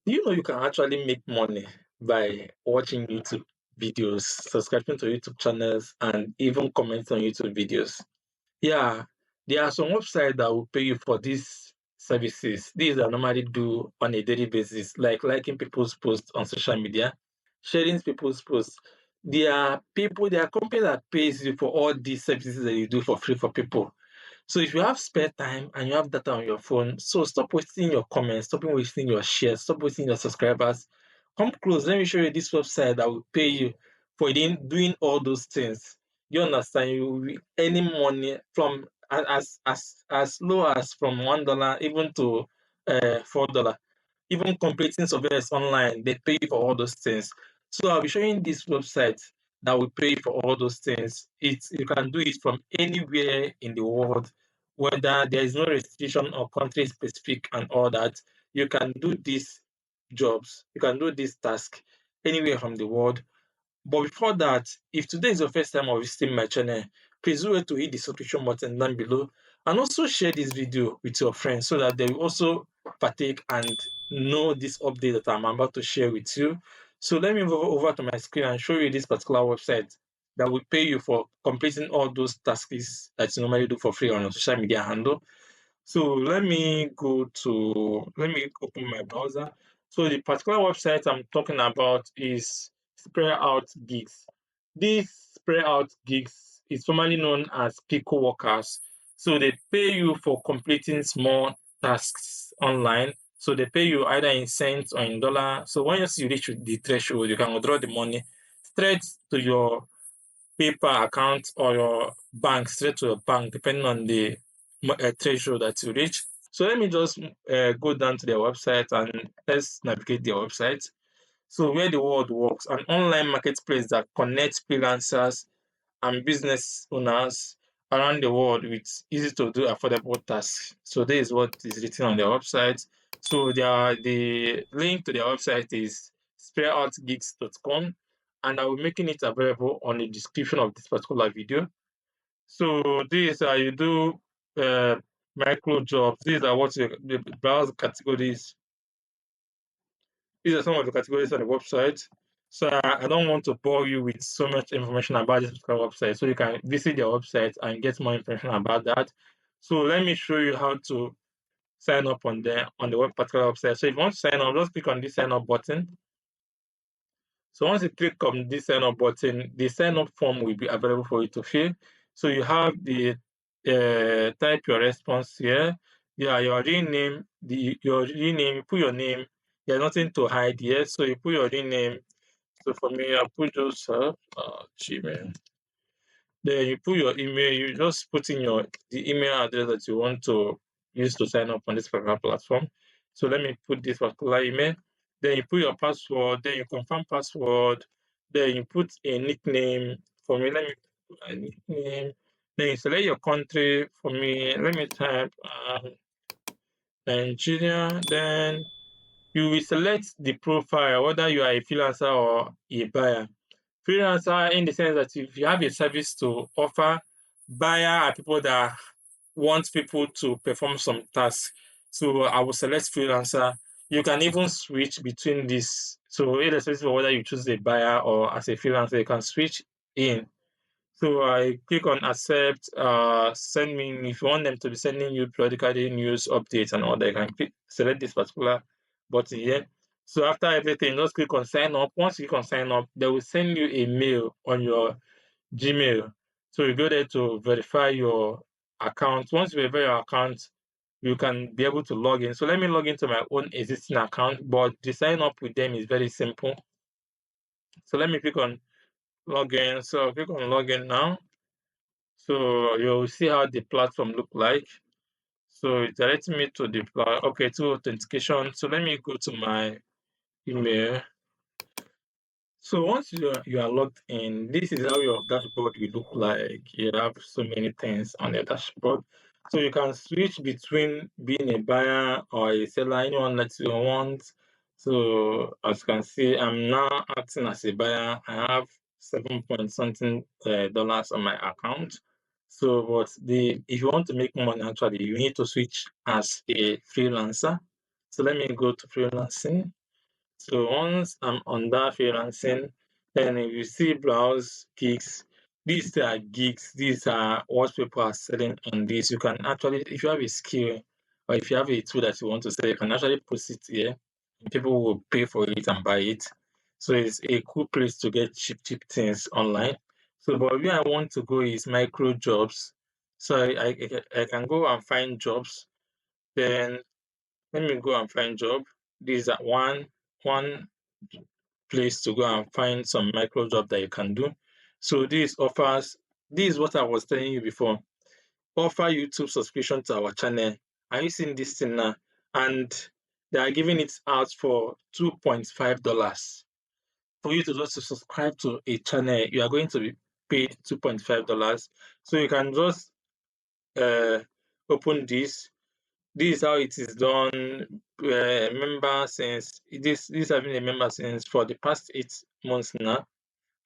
Do you know you can actually make money by watching YouTube videos, subscribing to YouTube channels, and even commenting on YouTube videos? Yeah, there are some websites that will pay you for these services. These I normally do on a daily basis, like liking people's posts on social media, sharing people's posts. There are companies that pays you for all these services that you do for free for people. So if you have spare time and you have data on your phone, so stop wasting your comments, stop wasting your shares, stop wasting your subscribers. Come close. Let me show you this website that will pay you for doing all those things. You understand? You will be earning money from as low as from $1 even to $4. Even completing surveillance online, they pay you for all those things. So I'll be showing this website that will pay for all those things. You can do it from anywhere in the world, whether there is no restriction or country specific and all that. You can do these jobs, you can do this task anywhere from the world. But before that, if today is your first time of visiting my channel, please do wait to hit the subscription button down below and also share this video with your friends so that they will also partake and know this update that I'm about to share with you. So let me move over to my screen and show you this particular website that will pay you for completing all those tasks that you normally do for free on your social media handle. So let me open my browser. So the particular website I'm talking about is Spray Out Gigs. This Spray Out Gigs is formerly known as Pico Workers. So they pay you for completing small tasks online. So they pay you either in cents or in dollar. So once you reach the threshold, you can withdraw the money straight to your PayPal account or your bank, straight to your bank, depending on the threshold that you reach. So let me just go down to their website and let's navigate their website. So where the world works, an online marketplace that connects freelancers and business owners around the world with easy to do affordable tasks. So this is what is written on their website. So the link to their website is spareoutgigs.com, and I will be making it available on the description of this particular video. So this you do uh, micro jobs. These are what the browse categories. These are some of the categories on the website. So I don't want to bore you with so much information about this particular website. So you can visit their website and get more information about that. So let me show you how to sign up on the particular website. So if you want to sign up, just click on this sign up button. So once you click on this sign up button, the sign up form will be available for you to fill. So you have the type your response here. Yeah, your real name, put your name. There's nothing to hide here. So you put your real name. So for me, I put Joseph Gmail. Then you put your email. You just put in the email address that you want to use to sign up on this particular platform. So let me put this particular email. Then you put your password. Then you confirm password. Then you put a nickname. For me, let me put a nickname. Then you select your country. For me, let me type Nigeria. Then you will select the profile, whether you are a freelancer or a buyer. Freelancer in the sense that if you have a service to offer, buyer are people that want people to perform some tasks. So I will select freelancer. You can even switch between this. So irrespective of whether you choose a buyer or as a freelancer, you can switch in. So I click on accept, send me if you want them to be sending you periodically news updates and all that, you can select this particular button here. So after everything, just click on sign up. Once you click on sign up, they will send you a mail on your Gmail. So you go there to verify your account. Once you verify your account, you can be able to log in. So let me log into my own existing account, but the sign up with them is very simple. So let me click on login. So I'll click on login now. So you'll see how the platform look like. So it directs me to the to authentication. So let me go to my email. So once you are logged in, this is how your dashboard will look like. You have so many things on your dashboard. So you can switch between being a buyer or a seller, anyone that you want. So as you can see, I'm now acting as a buyer. I have 7 point something dollars on my account. So but if you want to make money actually, you need to switch as a freelancer. So let me go to freelancing. So once I'm on that freelancing, then if you see browse gigs, these are gigs, these are what people are selling on this. You can actually, if you have a skill or if you have a tool that you want to sell, you can actually post it here and people will pay for it and buy it. So it's a cool place to get cheap things online. So but where I want to go is micro jobs. So I can go and find jobs. Then let me go and find job. These are one place to go and find some micro job that you can do. So this is what I was telling you before. Offer YouTube subscription to our channel. Are you seeing this thing now? And they are giving it out for $2.5. For you to just subscribe to a channel, you are going to be paid $2.5. So you can just uh, open this. This is how it is done. Member since this have been a member since for the past 8 months now.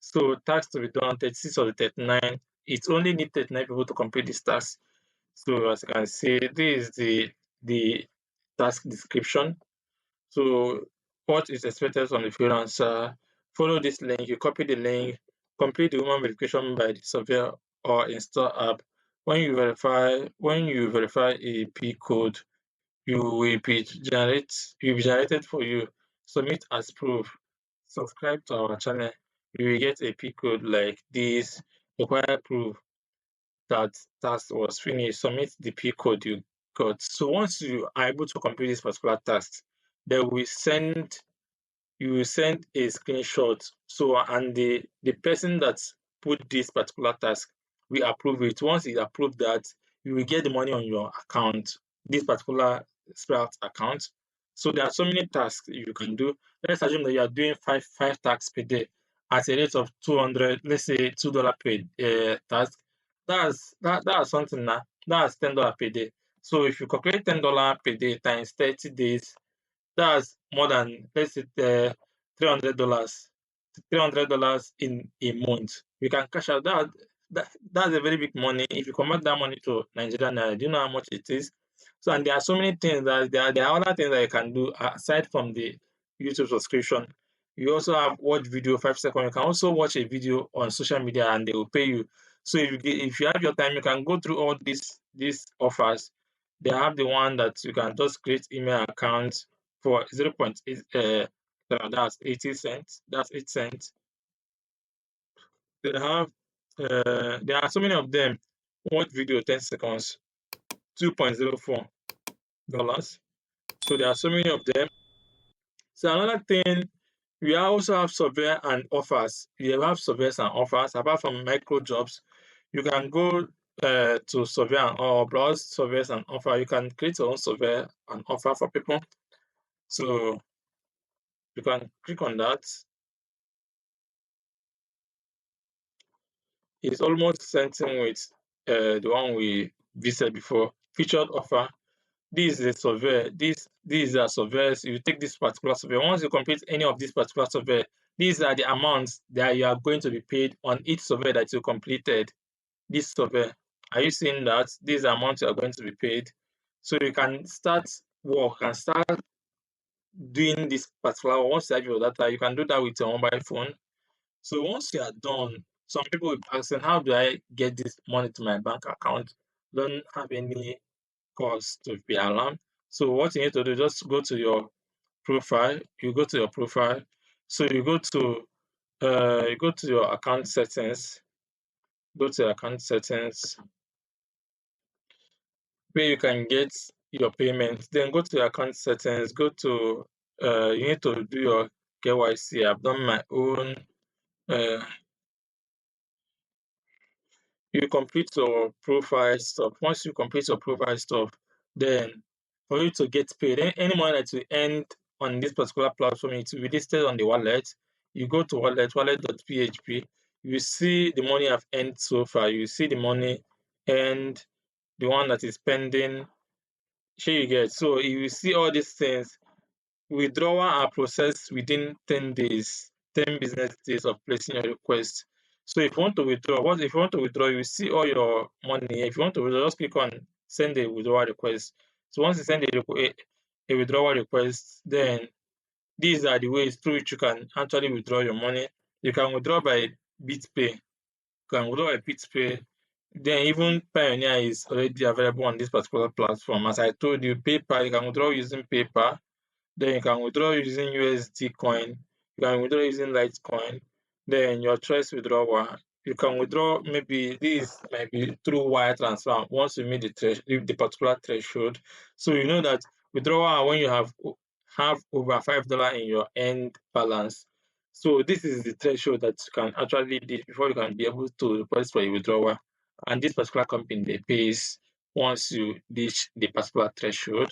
So task to be done 36 of the 39. It only need 39 people to complete this task. So as you can see, this is the task description. So what is expected from the freelancer? Follow this link. You copy the link. Complete the human verification by the surveyor or install app. When you verify a P code, will be generated for you. Submit as proof. Subscribe to our channel. You will get a P code like this. Require proof that task was finished. Submit the P code you got. So once you are able to complete this particular task, they will send you will send a screenshot. So and the person that put this particular task will approve it. Once he approve that, you will get the money on your account, this particular Sprout account. So there are so many tasks you can do. Let's assume that you are doing five tasks per day at a rate of 200, let's say $2 per task. That's something now. That's $10 per day. So if you calculate $10 per day times 30 days, that's more than let's say $300. $300 in a month. You can cash out that's a very big money. If you convert that money to Nigerian naira, do you know how much it is? So and there are so many things that there are other things that you can do aside from the YouTube subscription. You also have watch video 5 seconds. You can also watch a video on social media and they will pay you. So if you have your time, you can go through all these offers. They have the one that you can just create email account for 0.8 that's 80 cents. That's 8 cents. They have there are so many of them. Watch video 10 seconds, $2.04. So there are so many of them. So another thing, we also have survey and offers. We have surveys and offers. Apart from micro jobs, you can go to survey and or browse surveys and offer. You can create your own survey and offer for people. So you can click on that. It's almost something with the one we visited before. Featured offer. This is a survey. These are surveys. You take this particular survey. Once you complete any of these particular survey, these are the amounts that you are going to be paid on each survey that you completed. This survey. Are you seeing that? These are amounts you are going to be paid. So you can start work and start doing this particular once you have your data. You can do that with your mobile phone. So once you are done, some people will be asking, how do I get this money to my bank account? Don't have any cause to be alarmed. So what you need to do, just go to your profile. You go to your profile. So you go to your account settings. Go to your account settings where you can get your payment. Then go to your account settings. Go to you need to do your KYC. I've done my own. Uh, you complete your profile stuff. Once you complete your profile stuff, then for you to get paid, any money that you earn on this particular platform, it will be listed on the wallet. You go to wallet.php, you see the money I've earned so far, you see the money and the one that is pending. Sure you get. So you will see all these things. Withdrawal are processed within 10 days, 10 business days of placing your request. So if you want to withdraw, if you want to withdraw, you see all your money. If you want to withdraw, just click on send a withdrawal request. So once you send a withdrawal request, then These are the ways through which you can actually withdraw your money. You can withdraw by BitPay. You can withdraw by BitPay. Then even Pioneer is already available on this particular platform. As I told you, PayPal, you can withdraw using PayPal. Then you can withdraw using USD coin. You can withdraw using Litecoin. Then your choice withdrawal. You can withdraw, maybe this might be through wire transfer once you meet the particular threshold. So you know that withdrawal when you have over $5 in your end balance. So this is the threshold that you can actually do before you can be able to request for a withdrawal. And this particular company they pays once you reach the particular threshold.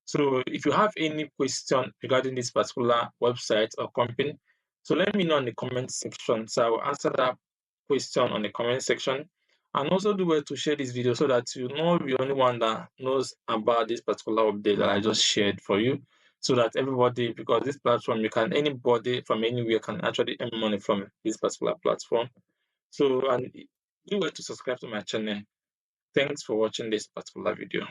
So if you have any question regarding this particular website or company, so let me know in the comment section. So I will answer that question on the comment section. And also do well to share this video so that you know the only one that knows about this particular update that I just shared for you. So that everybody, because this platform, anybody from anywhere can actually earn money from this particular platform. So and do well to subscribe to my channel. Thanks for watching this particular video.